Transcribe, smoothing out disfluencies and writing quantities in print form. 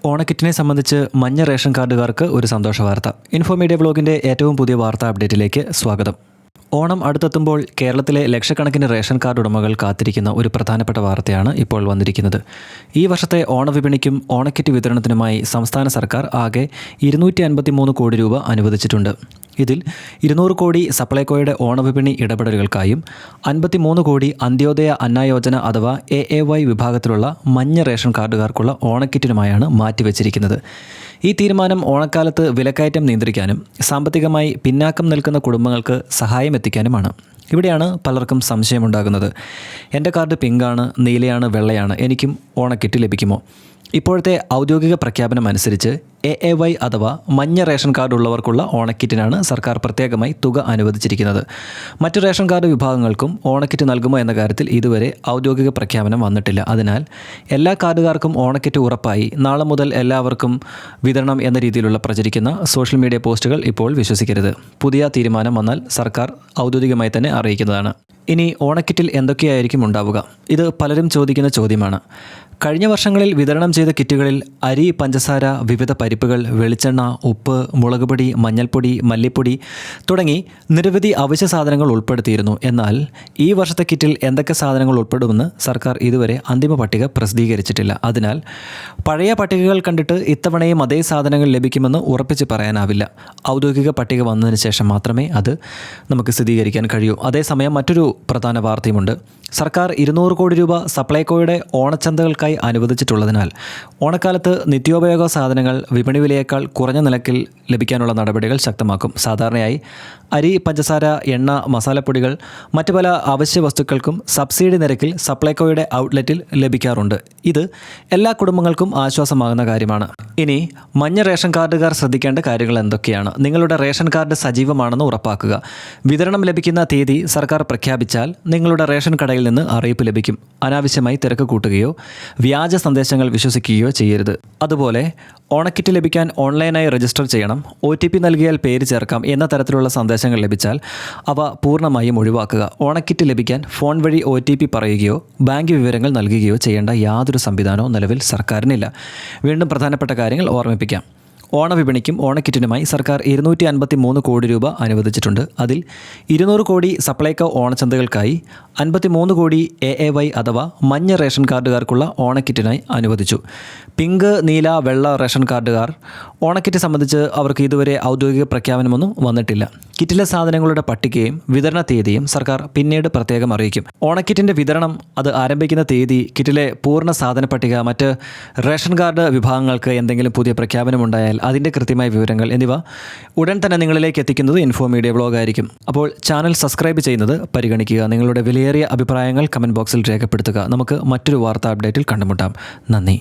ഓണക്കിറ്റിനെ സംബന്ധിച്ച് മഞ്ഞ റേഷൻ കാർഡുകാർക്ക് ഒരു സന്തോഷ വാർത്ത. ഇൻഫോ മീഡിയ വ്ലോഗിൻ്റെ ഏറ്റവും പുതിയ വാർത്താ അപ്ഡേറ്റിലേക്ക് സ്വാഗതം. ഓണം അടുത്തെത്തുമ്പോൾ കേരളത്തിലെ ലക്ഷക്കണക്കിന് റേഷൻ കാർഡ് ഉടമകൾ കാത്തിരിക്കുന്ന ഒരു പ്രധാനപ്പെട്ട വാർത്തയാണ് ഇപ്പോൾ വന്നിരിക്കുന്നത്. ഈ വർഷത്തെ ഓണവിപണിക്കും ഓണക്കിറ്റ് വിതരണത്തിനുമായി സംസ്ഥാന സർക്കാർ ആകെ 253 കോടി രൂപ അനുവദിച്ചിട്ടുണ്ട്. ഇതിൽ 200 കോടി സപ്ലൈകോയുടെ ഓണവിപണി ഇടപെടലുകൾക്കായും 53 കോടി അന്ത്യോദയ അന്ന യോജന അഥവാ AAY വിഭാഗത്തിലുള്ള മഞ്ഞ റേഷൻ കാർഡുകാർക്കുള്ള ഓണക്കിറ്റിനുമായാണ് മാറ്റിവെച്ചിരിക്കുന്നത്. ഈ തീരുമാനം ഓണക്കാലത്ത് വിലക്കയറ്റം നിയന്ത്രിക്കാനും സാമ്പത്തികമായി പിന്നാക്കം നിൽക്കുന്ന കുടുംബങ്ങൾക്ക് സഹായം എത്തിക്കാനുമാണ്. ഇവിടെയാണ് പലർക്കും സംശയമുണ്ടാകുന്നത്. എൻ്റെ കാർഡ് പിങ്കാണ്, നീലയാണ്, വെള്ളയാണ്, എനിക്കും ഓണക്കിറ്റ് ലഭിക്കുമോ? ഇപ്പോഴത്തെ ഔദ്യോഗിക പ്രഖ്യാപനം അനുസരിച്ച് AAY അഥവാ മഞ്ഞ റേഷൻ കാർഡ് ഉള്ളവർക്കുള്ള ഓണക്കിറ്റിനാണ് സർക്കാർ പ്രത്യേകമായി തുക അനുവദിച്ചിരിക്കുന്നത്. മറ്റ് റേഷൻ കാർഡ് വിഭാഗങ്ങൾക്കും ഓണക്കിറ്റ് നൽകുമോ എന്ന കാര്യത്തിൽ ഇതുവരെ ഔദ്യോഗിക പ്രഖ്യാപനം വന്നിട്ടില്ല. അതിനാൽ എല്ലാ കാർഡുകാർക്കും ഓണക്കിറ്റ് ഉറപ്പായി നാളെ മുതൽ എല്ലാവർക്കും വിതരണം എന്ന രീതിയിലുള്ള പ്രചരിക്കുന്ന സോഷ്യൽ മീഡിയ പോസ്റ്റുകൾ ഇപ്പോൾ വിശ്വസിക്കരുത്. പുതിയ തീരുമാനം വന്നാൽ സർക്കാർ ഔദ്യോഗികമായി തന്നെ അറിയിക്കുന്നതാണ്. ഇനി ഓണക്കിറ്റിൽ എന്തൊക്കെയായിരിക്കും ഉണ്ടാവുക? ഇത് പലരും ചോദിക്കുന്ന ചോദ്യമാണ്. കഴിഞ്ഞ വർഷങ്ങളിൽ വിതരണം ചെയ്ത കിറ്റുകളിൽ അരി, പഞ്ചസാര, വിവിധ പരിപ്പുകൾ, വെളിച്ചെണ്ണ, ഉപ്പ്, മുളകുപൊടി, മഞ്ഞൾപ്പൊടി, മല്ലിപ്പൊടി തുടങ്ങി നിരവധി അവശ്യ സാധനങ്ങൾ ഉൾപ്പെടുത്തിയിരുന്നു. എന്നാൽ ഈ വർഷത്തെ കിറ്റിൽ എന്തൊക്കെ സാധനങ്ങൾ ഉൾപ്പെടുമെന്ന് സർക്കാർ ഇതുവരെ അന്തിമ പട്ടിക പ്രസിദ്ധീകരിച്ചിട്ടില്ല. അതിനാൽ പഴയ പട്ടികകൾ കണ്ടിട്ട് ഇത്തവണയും അതേ സാധനങ്ങൾ ലഭിക്കുമെന്ന് ഉറപ്പിച്ച് പറയാനാവില്ല. ഔദ്യോഗിക പട്ടിക വന്നതിന് ശേഷം മാത്രമേ അത് നമുക്ക് സ്ഥിരീകരിക്കാൻ കഴിയൂ. അതേസമയം മറ്റൊരു പ്രധാന വാർത്തയുമുണ്ട്. സർക്കാർ 200 കോടി രൂപ സപ്ലൈകോയുടെ ഓണച്ചന്തകൾക്കായി അനുവദിച്ചിട്ടുള്ളതിനാൽ ഓണക്കാലത്ത് നിത്യോപയോഗ സാധനങ്ങൾ വിപണി വിലയേക്കാൾ കുറഞ്ഞ നിരക്കിൽ ലഭിക്കാനുള്ള നടപടികൾ ശക്തമാക്കും. സാധാരണയായി അരി, പഞ്ചസാര, എണ്ണ, മസാലപ്പൊടികൾ, മറ്റു പല അവശ്യ വസ്തുക്കൾക്കും സബ്സിഡി നിരക്കിൽ സപ്ലൈകോയുടെ ഔട്ട്ലെറ്റിൽ ലഭിക്കാറുണ്ട്. ഇത് എല്ലാ കുടുംബങ്ങൾക്കും ആശ്വാസമാകുന്ന കാര്യമാണ്. ഇനി മഞ്ഞ റേഷൻ കാർഡുകാർ ശ്രദ്ധിക്കേണ്ട കാര്യങ്ങൾ എന്തൊക്കെയാണ്? നിങ്ങളുടെ റേഷൻ കാർഡ് സജീവമാണെന്ന് ഉറപ്പാക്കുക. വിതരണം ലഭിക്കുന്ന തീയതി സർക്കാർ പ്രഖ്യാപിച്ചാൽ നിങ്ങളുടെ റേഷൻ കടയിൽ നിന്ന് അറിയിപ്പ് ലഭിക്കും. അനാവശ്യമായി തിരക്ക് കൂട്ടുകയോ വ്യാജ സന്ദേശങ്ങൾ വിശ്വസിക്കുകയോ ചെയ്യരുത്. അതുപോലെ ഓണക്കിറ്റ് ലഭിക്കാൻ ഓൺലൈനായി രജിസ്റ്റർ ചെയ്യണം. OTP നൽകിയാൽ പേര് ചേർക്കാം എന്ന തരത്തിലുള്ള സന്ദേശങ്ങൾ ലഭിച്ചാൽ അവ പൂർണ്ണമായും ഒഴിവാക്കുക. ഓണക്കിറ്റ് ലഭിക്കാൻ ഫോൺ വഴി OTP പറയുകയോ ബാങ്ക് വിവരങ്ങൾ നൽകുകയോ ചെയ്യേണ്ട യാതൊരു സംവിധാനവും നിലവിൽ സർക്കാരിനില്ല. വീണ്ടും പ്രധാനപ്പെട്ട കാര്യങ്ങൾ ഓർമ്മിപ്പിക്കാം. ഓണവിപണിക്കും ഓണക്കിറ്റിനുമായി സർക്കാർ 253 കോടി രൂപ അനുവദിച്ചിട്ടുണ്ട്. അതിൽ 200 കോടി സപ്ലൈകോ ഓണച്ചന്തകൾക്കായി, 53 കോടി AAY അഥവാ മഞ്ഞ റേഷൻ കാർഡുകാർക്കുള്ള ഓണക്കിറ്റിനായി അനുവദിച്ചു. പിങ്ക്, നീല, വെള്ള റേഷൻ കാർഡുകാർ ഓണക്കിറ്റ് സംബന്ധിച്ച് അവർക്ക് ഇതുവരെ ഔദ്യോഗിക പ്രഖ്യാപനമൊന്നും വന്നിട്ടില്ല. കിറ്റിലെ സാധനങ്ങളുടെ പട്ടികയും വിതരണ തീയതിയും സർക്കാർ പിന്നീട് പ്രത്യേകം അറിയിക്കും. ഓണക്കിറ്റിൻ്റെ വിതരണം അത് ആരംഭിക്കുന്ന തീയതി, കിറ്റിലെ പൂർണ്ണ സാധന പട്ടിക, മറ്റ് റേഷൻ കാർഡ് വിഭാഗങ്ങൾക്ക് എന്തെങ്കിലും പുതിയ പ്രഖ്യാപനമുണ്ടായാൽ അതിൻ്റെ കൃത്യമായ വിവരങ്ങൾ എന്നിവ ഉടൻ തന്നെ നിങ്ങളിലേക്ക് എത്തിക്കുന്നത് ഇൻഫോ മീഡിയ വ്ലോഗ് ആയിരിക്കും. അപ്പോൾ ചാനൽ സബ്സ്ക്രൈബ് ചെയ്യുന്നത് പരിഗണിക്കുക. നിങ്ങളുടെ വിലയേറിയ അഭിപ്രായങ്ങൾ കമൻറ്റ് ബോക്സിൽ രേഖപ്പെടുത്തുക. നമുക്ക് മറ്റൊരു വാർത്താ അപ്ഡേറ്റിൽ കണ്ടുമുട്ടാം. നന്ദി.